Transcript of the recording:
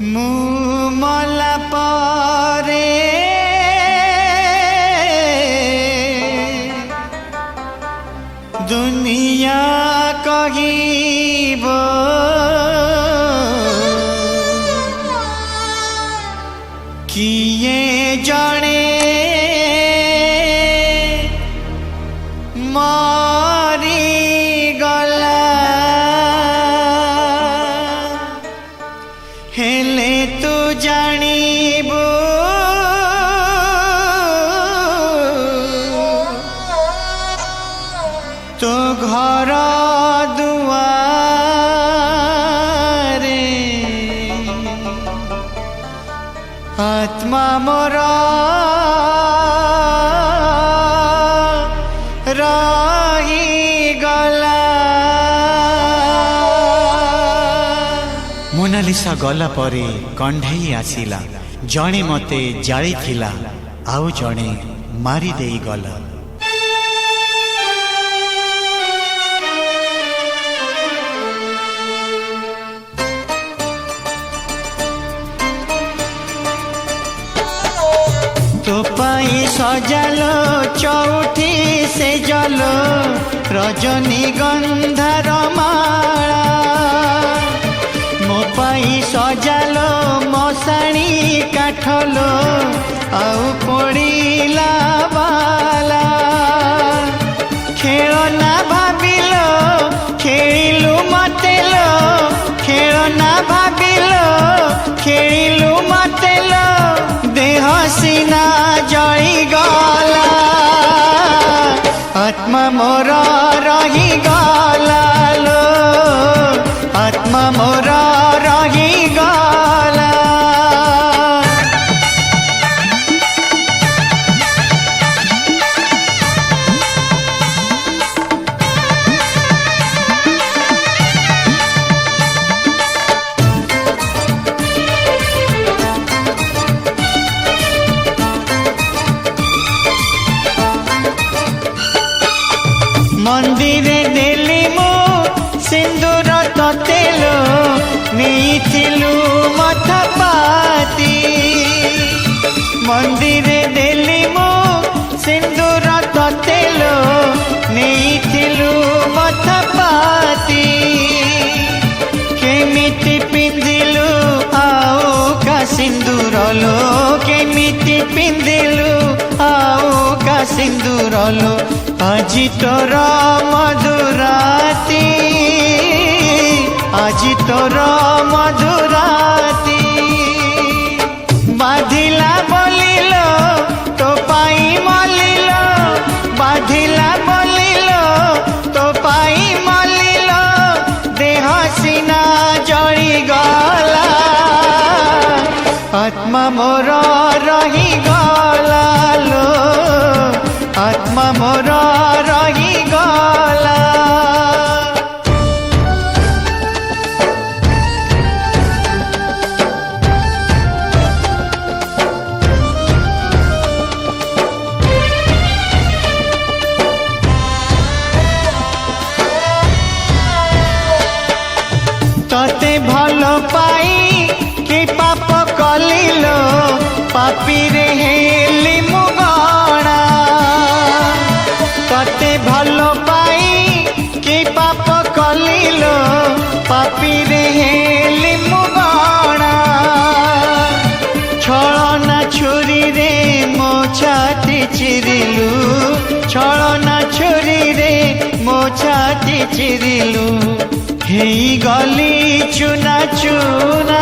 मुमला पारे दुनिया कहिब किए जाने मारी गला हेले तू जानिबो तो घर दुआरे आत्मा मोरा रही गला। मोनालिसा गला परे कंढाई आसिला जणे मते जाली थिला आउ जणे मारी देई गला। तो पाई सजालो चौठी से जलो रजनी गंधार माला मो पाई सजालो मशाणी काठलो आउ पड़ीला बाला खेलना भाविलो खेलु मतेलो खेलना भाविलो खेलु मतेलो देह सीना जई गला आत्मा मोर रही गला लो आत्मा मोर रही गला। मंदिरे देली मु सिंदूर ततेलो नीथिलु मथा पाती मंदिरे देली मु सिंदूर ततेलो नीथिलु मथा पाती केमिति पिंदिलु आउ का सिंदूर लो केमिति पिंदिलु आउ का सिंदूर लो आजी तोर मधुराती आजी तोर मधुराती बाधिला बोलिलो तो पाई मलिलो बाधिला बोलिलो तो पाई मलिलो देह सीना जड़ी गला आत्मा मोर रही गला लो आत्मा मोर रही गला। तते भल पाई कि पाप कलिलो पापी रे हेली मुगणा तते भल पाई कि पाप कलिलो पापी रे हेली मुगणा छलना छुरी रे मो छाती चिरिलु छलना छुरी रे मो छाती चिरिलु हेई गली चुना चुना